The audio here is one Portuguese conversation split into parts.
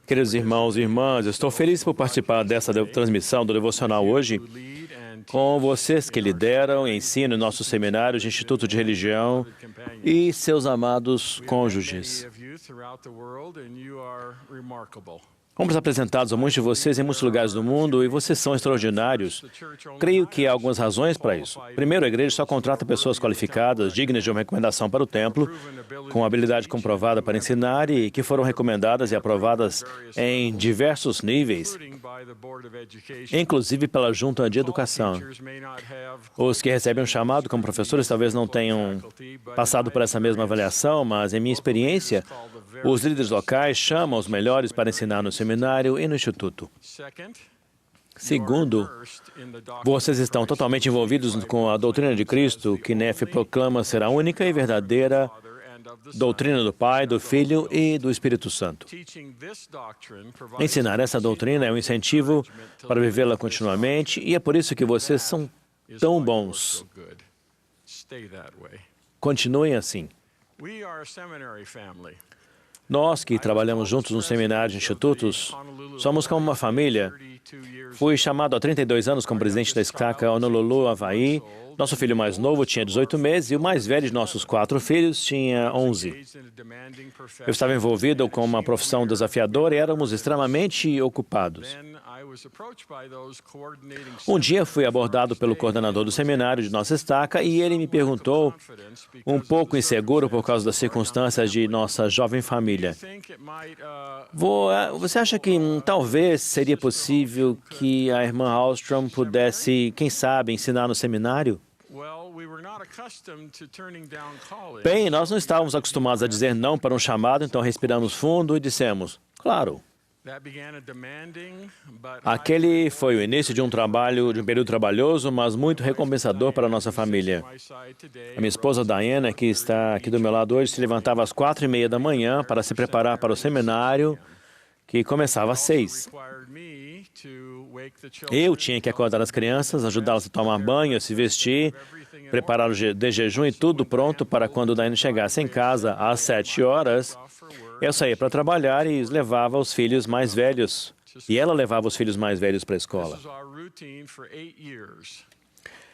Queridos irmãos e irmãs, estou feliz por participar dessa transmissão do devocional hoje com vocês que lideram e ensinam nosso seminário de Instituto de Religião e seus amados cônjuges. Fomos apresentados a muitos de vocês em muitos lugares do mundo e vocês são extraordinários. Creio que há algumas razões para isso. Primeiro, a igreja só contrata pessoas qualificadas, dignas de uma recomendação para o templo, com habilidade comprovada para ensinar e que foram recomendadas e aprovadas em diversos níveis, inclusive pela Junta de Educação. Os que recebem um chamado como professores talvez não tenham passado por essa mesma avaliação, mas, em minha experiência, os líderes locais chamam os melhores para ensinar no seminário e no instituto. Segundo, vocês estão totalmente envolvidos com a doutrina de Cristo, que Nefe proclama ser a única e verdadeira doutrina do Pai, do Filho e do Espírito Santo. Ensinar essa doutrina é um incentivo para vivê-la continuamente e é por isso que vocês são tão bons. Continuem assim. Nós que trabalhamos juntos no seminário de institutos, somos como uma família. Fui chamado há 32 anos como presidente da SCACA Honolulu, Havaí. Nosso filho mais novo tinha 18 meses e o mais velho de nossos 4 filhos tinha 11. Eu estava envolvido com uma profissão desafiadora e éramos extremamente ocupados. Um dia fui abordado pelo coordenador do seminário de nossa estaca e ele me perguntou, um pouco inseguro por causa das circunstâncias de nossa jovem família: Você acha que talvez seria possível que a irmã Hallstrom pudesse, quem sabe, ensinar no seminário? Bem, nós não estávamos acostumados a dizer não para um chamado, então respiramos fundo e dissemos, claro. Aquele foi o início de um período trabalhoso, mas muito recompensador para a nossa família. A minha esposa Diana, que está aqui do meu lado hoje, se levantava às 4:30 da manhã para se preparar para o seminário, que começava às 6. Eu tinha que acordar as crianças, ajudá-las a tomar banho, a se vestir, preparar de jejum e tudo pronto para quando Diana chegasse em casa às 7 horas. Eu saía para trabalhar e levava os filhos mais velhos. E ela levava os filhos mais velhos para a escola.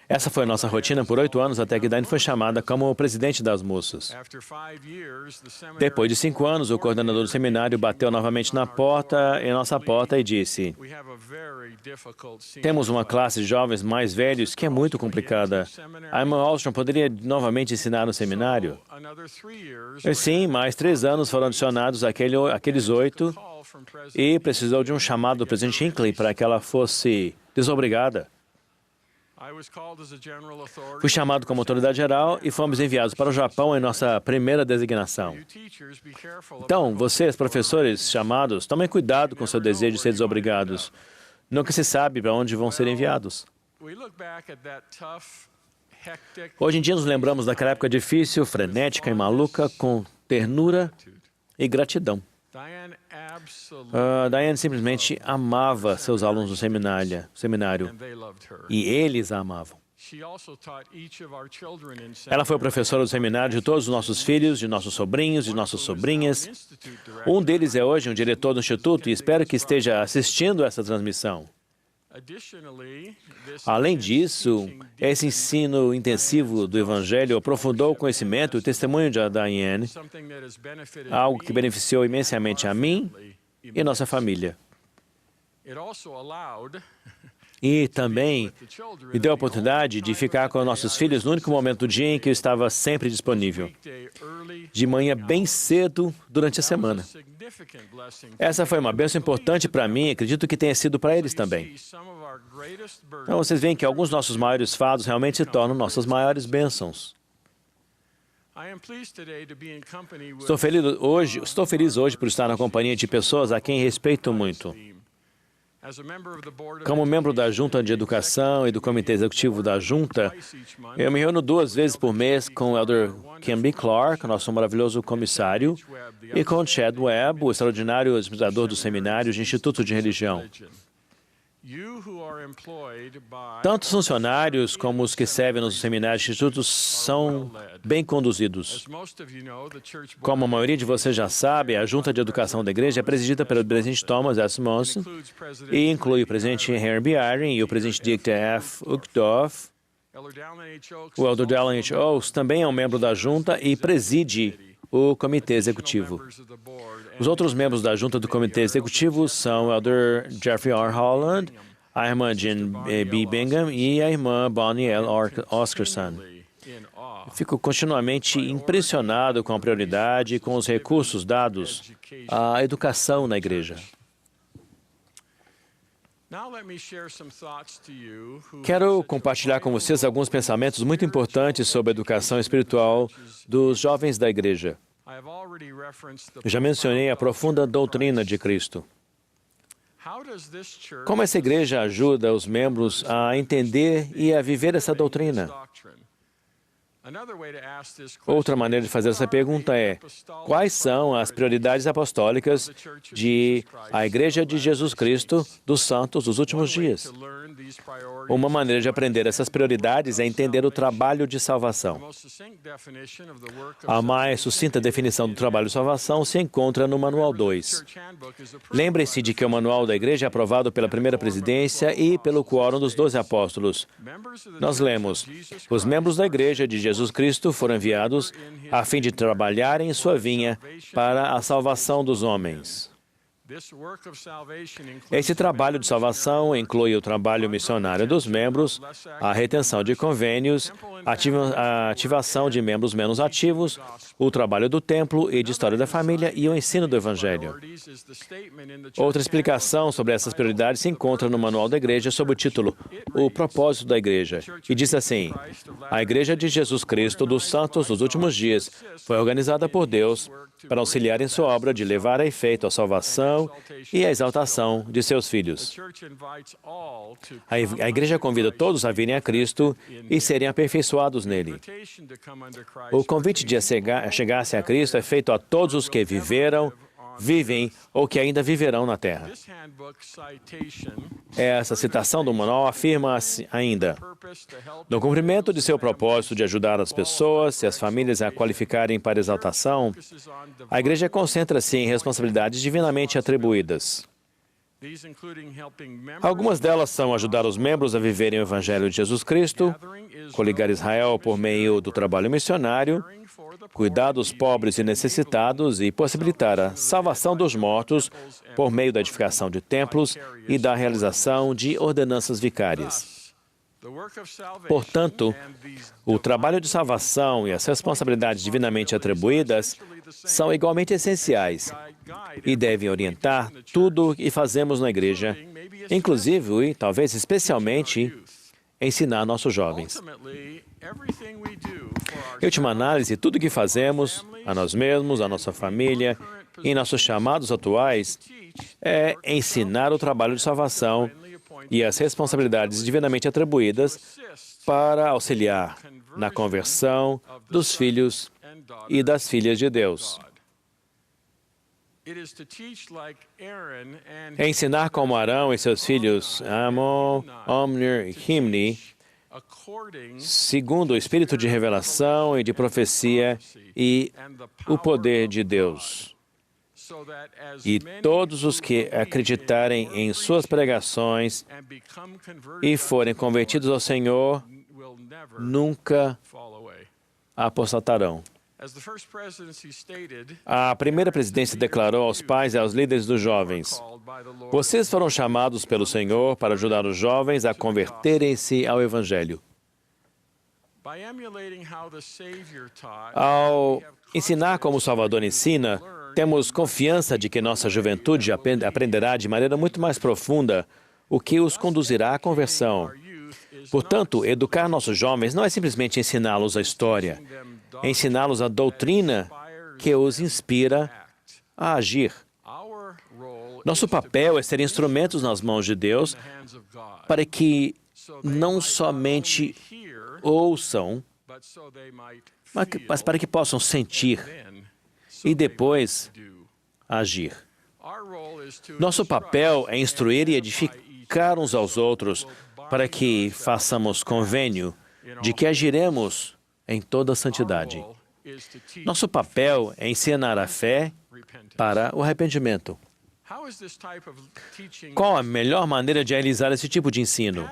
Essa foi a nossa rotina por 8 anos, até que Diane foi chamada como presidente das moças. Depois de 5 anos, o coordenador do seminário bateu novamente na nossa porta e disse, temos uma classe de jovens mais velhos que é muito complicada. A irmã Hallstrom poderia novamente ensinar no seminário? Sim, mais 3 anos foram adicionados àqueles 8 e precisou de um chamado do presidente Hinckley para que ela fosse desobrigada. Fui chamado como autoridade geral e fomos enviados para o Japão em nossa primeira designação. Então, vocês, professores chamados, tomem cuidado com seu desejo de ser desobrigados. Nunca se sabe para onde vão ser enviados. Hoje em dia nos lembramos daquela época difícil, frenética e maluca, com ternura e gratidão. Diane simplesmente amava seus alunos do seminário e eles a amavam. Ela foi professora do seminário de todos os nossos filhos, de nossos sobrinhos, de nossas sobrinhas. Um deles é hoje um diretor do instituto e espero que esteja assistindo essa transmissão. Além disso, esse ensino intensivo do Evangelho aprofundou o conhecimento e o testemunho de Diane, algo que beneficiou imensamente a mim e nossa família. E também me deu a oportunidade de ficar com nossos filhos no único momento do dia em que eu estava sempre disponível, de manhã bem cedo durante a semana. Essa foi uma bênção importante para mim e acredito que tenha sido para eles também. Então, vocês veem que alguns dos nossos maiores fados realmente se tornam nossas maiores bênçãos. Estou feliz hoje por estar na companhia de pessoas a quem respeito muito. Como membro da Junta de Educação e do Comitê Executivo da Junta, eu me reúno 2 vezes por mês com o Elder Kim B. Clark, nosso maravilhoso comissário, e com Chad Webb, o extraordinário administrador do seminário de Instituto de Religião. Tanto os funcionários como os que servem nos seminários e institutos são bem conduzidos. Como a maioria de vocês já sabe, a Junta de Educação da Igreja é presidida pelo presidente Thomas S. Monson e inclui o presidente Henry B. Eyring e o presidente Dieter F. Uchtdorf. O Elder Dallin H. Oaks também é um membro da Junta e preside o Comitê Executivo. Os outros membros da Junta do Comitê Executivo são o Elder Jeffrey R. Holland, a irmã Jean B. Bingham e a irmã Bonnie L. Oscarson. Fico continuamente impressionado com a prioridade e com os recursos dados à educação na igreja. Quero compartilhar com vocês alguns pensamentos muito importantes sobre a educação espiritual dos jovens da igreja. Já mencionei a profunda doutrina de Cristo. Como essa igreja ajuda os membros a entender e a viver essa doutrina? Outra maneira de fazer essa pergunta é: quais são as prioridades apostólicas de a Igreja de Jesus Cristo dos Santos dos últimos dias? Uma maneira de aprender essas prioridades é entender o trabalho de salvação. A mais sucinta definição do trabalho de salvação se encontra no Manual 2. Lembre-se de que o Manual da Igreja é aprovado pela primeira presidência e pelo quórum dos 12 apóstolos. Nós lemos: os membros da Igreja de Jesus Cristo foram enviados a fim de trabalharem em sua vinha para a salvação dos homens. Esse trabalho de salvação inclui o trabalho missionário dos membros, a retenção de convênios, a ativação de membros menos ativos, o trabalho do templo e de história da família e o ensino do Evangelho. Outra explicação sobre essas prioridades se encontra no Manual da Igreja sob o título O Propósito da Igreja, e diz assim: a Igreja de Jesus Cristo dos Santos dos últimos dias foi organizada por Deus para auxiliar em sua obra de levar a efeito a salvação e a exaltação de seus filhos. A Igreja convida todos a virem a Cristo e serem aperfeiçoados nele. O convite de chegar-se a Cristo é feito a todos os que viveram, vivem ou que ainda viverão na terra. Essa citação do manual afirma ainda: no cumprimento de seu propósito de ajudar as pessoas e as famílias a qualificarem para exaltação, a Igreja concentra-se em responsabilidades divinamente atribuídas. Algumas delas são ajudar os membros a viverem o Evangelho de Jesus Cristo, coligar Israel por meio do trabalho missionário, cuidar dos pobres e necessitados e possibilitar a salvação dos mortos por meio da edificação de templos e da realização de ordenanças vicárias. Portanto, o trabalho de salvação e as responsabilidades divinamente atribuídas são igualmente essenciais e devem orientar tudo o que fazemos na igreja, inclusive, e talvez especialmente, ensinar nossos jovens. Em última análise, tudo o que fazemos, a nós mesmos, a nossa família e em nossos chamados atuais, é ensinar o trabalho de salvação e as responsabilidades divinamente atribuídas para auxiliar na conversão dos filhos e das filhas de Deus. É ensinar como Arão e seus filhos, Amon, Omner e Himni, segundo o espírito de revelação e de profecia e o poder de Deus. E todos os que acreditarem em suas pregações e forem convertidos ao Senhor, nunca apostatarão. A primeira presidência declarou aos pais e aos líderes dos jovens: vocês foram chamados pelo Senhor para ajudar os jovens a converterem-se ao Evangelho. Ao ensinar como o Salvador ensina, temos confiança de que nossa juventude aprenderá de maneira muito mais profunda o que os conduzirá à conversão. Portanto, educar nossos jovens não é simplesmente ensiná-los a história, é ensiná-los a doutrina que os inspira a agir. Nosso papel é ser instrumentos nas mãos de Deus para que não somente ouçam, mas para que possam sentir e depois agir. Nosso papel é instruir e edificar uns aos outros para que façamos convênio de que agiremos em toda a santidade. Nosso papel é ensinar a fé para o arrependimento. Qual a melhor maneira de realizar esse tipo de ensino?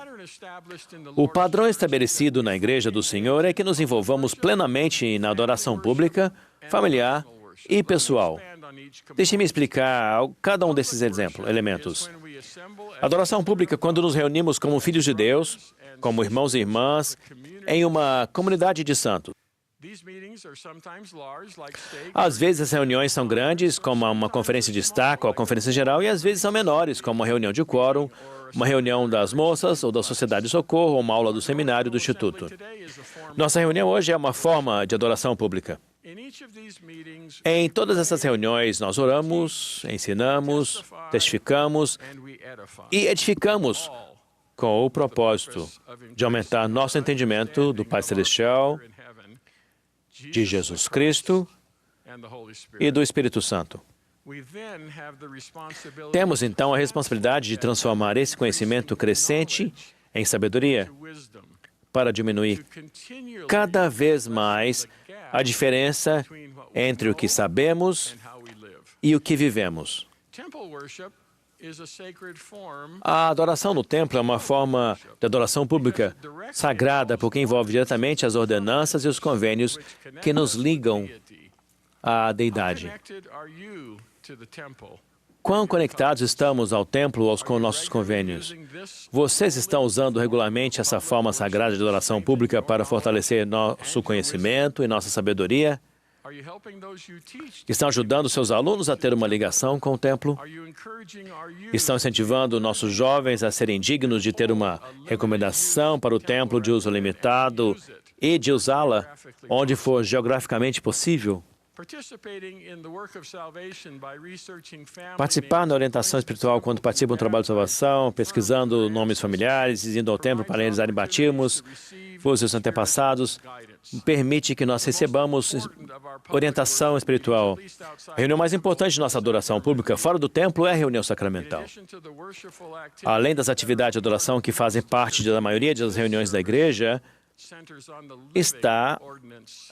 O padrão estabelecido na Igreja do Senhor é que nos envolvamos plenamente na adoração pública, familiar e pessoal. Deixe-me explicar cada um desses elementos. Adoração pública, quando nos reunimos como filhos de Deus, como irmãos e irmãs, em uma comunidade de santos. Às vezes as reuniões são grandes, como uma conferência de destaque ou a conferência geral, e às vezes são menores, como uma reunião de quórum, uma reunião das moças ou da Sociedade de Socorro, ou uma aula do seminário do Instituto. Nossa reunião hoje é uma forma de adoração pública. Em todas essas reuniões, nós oramos, ensinamos, testificamos e edificamos com o propósito de aumentar nosso entendimento do Pai Celestial, de Jesus Cristo e do Espírito Santo. Temos, então, a responsabilidade de transformar esse conhecimento crescente em sabedoria para diminuir cada vez mais a diferença entre o que sabemos e o que vivemos. A adoração no templo é uma forma de adoração pública sagrada, porque envolve diretamente as ordenanças e os convênios que nos ligam à deidade. Quão conectados estamos ao templo ou com nossos convênios? Vocês estão usando regularmente essa forma sagrada de adoração pública para fortalecer nosso conhecimento e nossa sabedoria? Estão ajudando seus alunos a ter uma ligação com o templo? Estão incentivando nossos jovens a serem dignos de ter uma recomendação para o templo de uso limitado e de usá-la onde for geograficamente possível? Participar na orientação espiritual quando participam do trabalho de salvação, pesquisando nomes familiares, indo ao templo para realizarem batismos, os seus antepassados, permite que nós recebamos orientação espiritual. A reunião mais importante de nossa adoração pública fora do templo é a reunião sacramental. Além das atividades de adoração que fazem parte da maioria das reuniões da igreja, está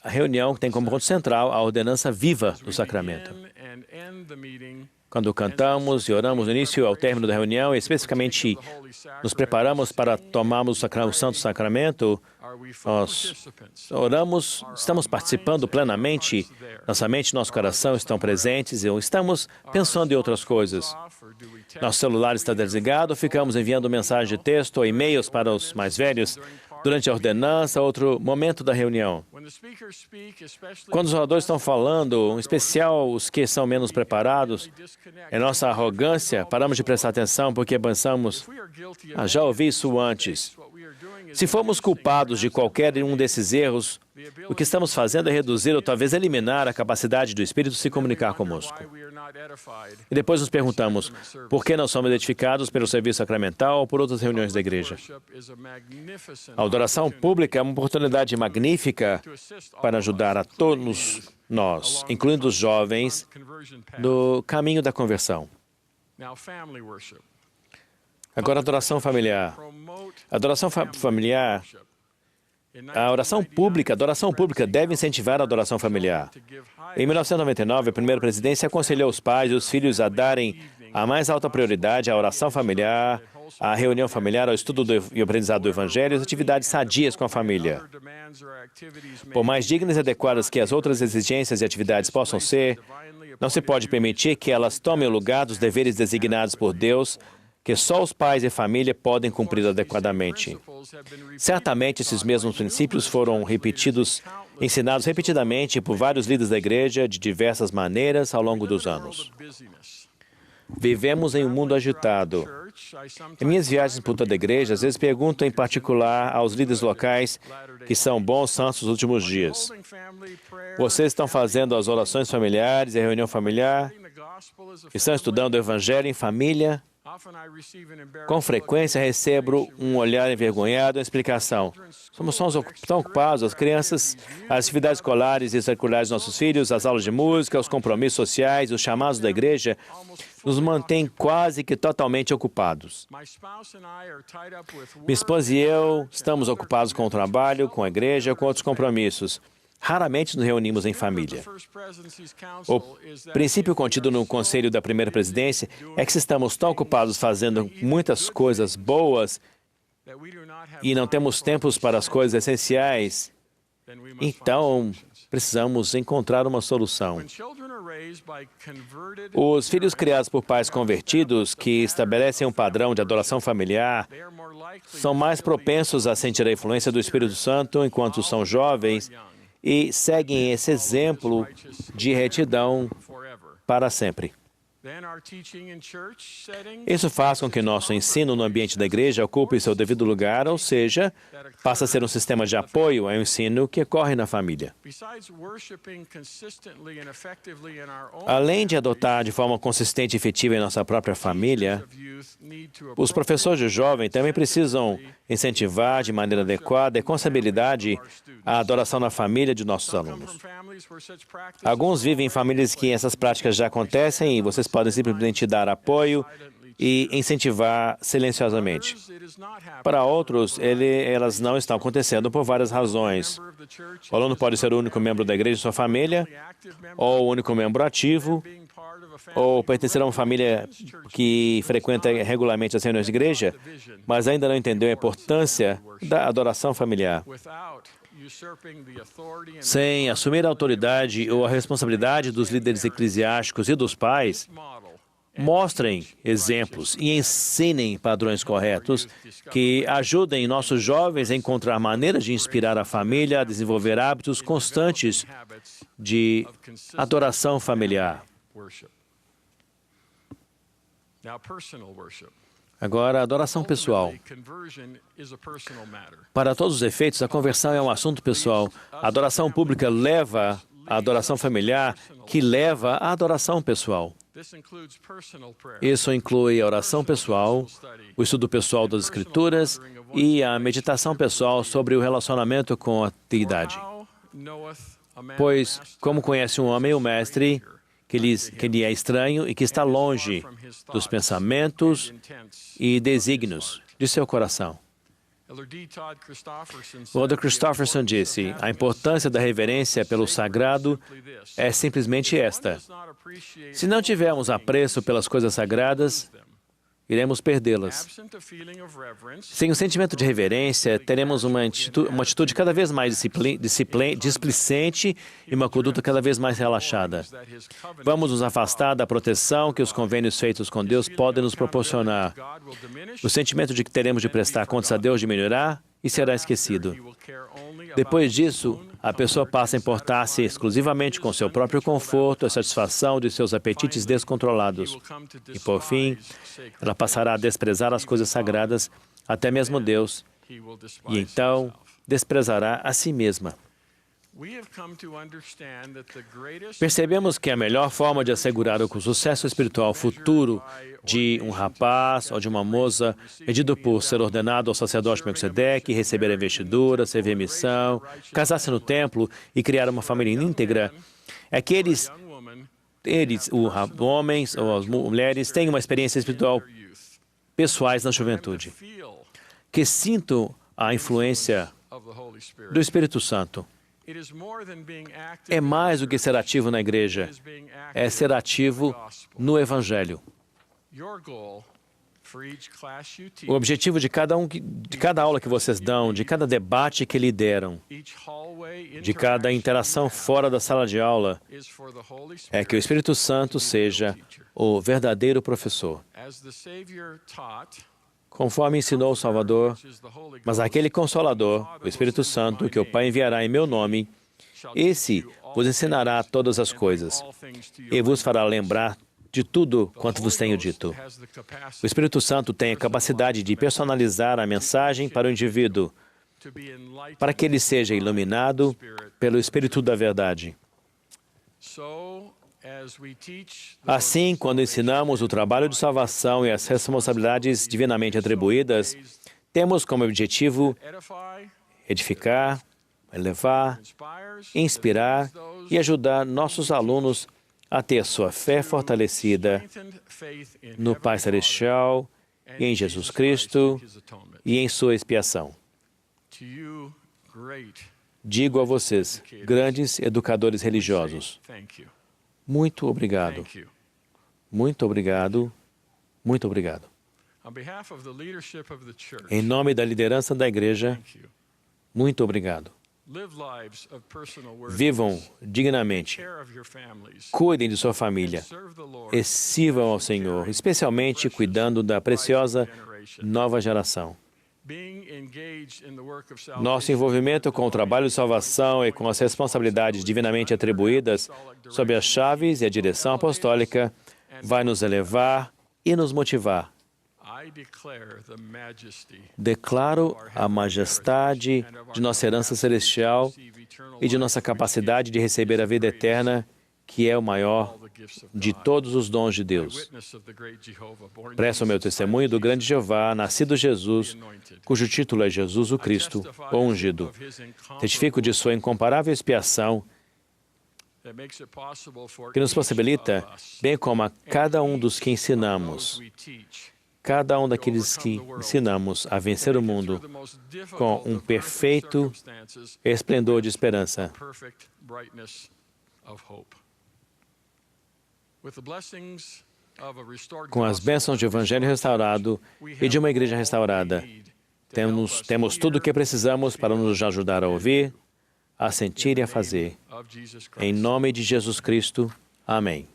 a reunião que tem como ponto central a ordenança viva do sacramento. Quando cantamos e oramos no início e ao término da reunião, e especificamente nos preparamos para tomarmos o Santo Sacramento, nós oramos, estamos participando plenamente, nossa mente e nosso coração estão presentes e estamos pensando em outras coisas. Nosso celular está desligado, ficamos enviando mensagem de texto ou e-mails para os mais velhos durante a ordenança, outro momento da reunião. Quando os oradores estão falando, em especial os que são menos preparados, é nossa arrogância, paramos de prestar atenção porque pensamos, já ouvi isso antes. Se formos culpados de qualquer um desses erros, o que estamos fazendo é reduzir ou talvez eliminar a capacidade do Espírito se comunicar conosco. E depois nos perguntamos, por que não somos edificados pelo serviço sacramental ou por outras reuniões da igreja? A adoração pública é uma oportunidade magnífica para ajudar a todos nós, incluindo os jovens, no caminho da conversão. Agora, adoração familiar. Adoração familiar, a adoração pública deve incentivar a adoração familiar. Em 1999, a primeira presidência aconselhou os pais e os filhos a darem a mais alta prioridade à oração familiar, à reunião familiar, ao estudo e aprendizado do Evangelho e às atividades sadias com a família. Por mais dignas e adequadas que as outras exigências e atividades possam ser, não se pode permitir que elas tomem o lugar dos deveres designados por Deus, que só os pais e família podem cumprir adequadamente. Certamente, esses mesmos princípios foram ensinados repetidamente por vários líderes da igreja de diversas maneiras ao longo dos anos. Vivemos em um mundo agitado. Em minhas viagens por toda a igreja, às vezes pergunto em particular aos líderes locais que são bons santos nos últimos dias. Vocês estão fazendo as orações familiares e a reunião familiar? Estão estudando o Evangelho em família? Com frequência recebo um olhar envergonhado e uma explicação. Somos tão ocupados, as crianças, as atividades escolares e extracurriculares dos nossos filhos, as aulas de música, os compromissos sociais, os chamados da igreja, nos mantém quase que totalmente ocupados. Minha esposa e eu estamos ocupados com o trabalho, com a igreja, com outros compromissos. Raramente nos reunimos em família. O princípio contido no conselho da primeira presidência é que se estamos tão ocupados fazendo muitas coisas boas e não temos tempos para as coisas essenciais, então precisamos encontrar uma solução. Os filhos criados por pais convertidos que estabelecem um padrão de adoração familiar são mais propensos a sentir a influência do Espírito Santo enquanto são jovens e seguem esse exemplo de retidão para sempre. Isso faz com que nosso ensino no ambiente da igreja ocupe seu devido lugar, ou seja, passa a ser um sistema de apoio ao ensino que ocorre na família. Além de adotar de forma consistente e efetiva em nossa própria família, os professores de jovem também precisam incentivar de maneira adequada e com estabilidade a adoração na família de nossos alunos. Alguns vivem em famílias que essas práticas já acontecem e vocês podem simplesmente dar apoio e incentivar silenciosamente. Para outros, elas não estão acontecendo por várias razões. O aluno pode ser o único membro da igreja de sua família, ou o único membro ativo, ou pertencer a uma família que frequenta regularmente as reuniões de igreja, mas ainda não entendeu a importância da adoração familiar. Sem assumir a autoridade ou a responsabilidade dos líderes eclesiásticos e dos pais, mostrem exemplos e ensinem padrões corretos que ajudem nossos jovens a encontrar maneiras de inspirar a família a desenvolver hábitos constantes de adoração familiar. Agora, a adoração pessoal. Para todos os efeitos, a conversão é um assunto pessoal. A adoração pública leva à adoração familiar, que leva à adoração pessoal. Isso inclui a oração pessoal, o estudo pessoal das Escrituras e a meditação pessoal sobre o relacionamento com a Deidade. Pois, como conhece um homem o mestre, que lhe é estranho e que está longe dos pensamentos e desígnios de seu coração. O Elder Christofferson disse, a importância da reverência pelo sagrado é simplesmente esta. Se não tivermos apreço pelas coisas sagradas, iremos perdê-las. Sem o sentimento de reverência, teremos uma atitude cada vez mais displicente e uma conduta cada vez mais relaxada. Vamos nos afastar da proteção que os convênios feitos com Deus podem nos proporcionar. O sentimento de que teremos de prestar contas a Deus diminuirá e será esquecido. Depois disso, a pessoa passa a importar-se exclusivamente com seu próprio conforto, a satisfação de seus apetites descontrolados. E, por fim, ela passará a desprezar as coisas sagradas, até mesmo Deus, e então desprezará a si mesma. Percebemos que a melhor forma de assegurar o sucesso espiritual futuro de um rapaz ou de uma moça, medido por ser ordenado ao sacerdote Melquisedeque, receber a investidura, servir a missão, casar-se no templo e criar uma família íntegra, é que os homens ou as mulheres, tenham uma experiência espiritual pessoais na juventude, que sintam a influência do Espírito Santo. É mais do que ser ativo na igreja, é ser ativo no Evangelho. O objetivo de cada aula que vocês dão, de cada debate que lideram, de cada interação fora da sala de aula, é que o Espírito Santo seja o verdadeiro professor. Conforme ensinou o Salvador, mas aquele Consolador, o Espírito Santo, que o Pai enviará em meu nome, esse vos ensinará todas as coisas e vos fará lembrar de tudo quanto vos tenho dito. O Espírito Santo tem a capacidade de personalizar a mensagem para o indivíduo, para que ele seja iluminado pelo Espírito da verdade. Assim, quando ensinamos o trabalho de salvação e as responsabilidades divinamente atribuídas, temos como objetivo edificar, elevar, inspirar e ajudar nossos alunos a ter sua fé fortalecida no Pai Celestial, em Jesus Cristo e em sua expiação. Digo a vocês, grandes educadores religiosos, muito obrigado, muito obrigado, muito obrigado. Em nome da liderança da Igreja, muito obrigado. Vivam dignamente, cuidem de sua família e sirvam ao Senhor, especialmente cuidando da preciosa nova geração. Nosso envolvimento com o trabalho de salvação e com as responsabilidades divinamente atribuídas sob as chaves e a direção apostólica vai nos elevar e nos motivar. Declaro a majestade de nossa herança celestial e de nossa capacidade de receber a vida eterna, que é o maior de todos os dons de Deus. Presto o meu testemunho do grande Jeová, nascido Jesus, cujo título é Jesus o Cristo, o ungido. Testifico de sua incomparável expiação, que nos possibilita, bem como a cada um dos que ensinamos, cada um daqueles que ensinamos a vencer o mundo com um perfeito esplendor de esperança. Com as bênçãos de evangelho restaurado e de uma igreja restaurada, temos tudo o que precisamos para nos ajudar a ouvir, a sentir e a fazer. Em nome de Jesus Cristo. Amém.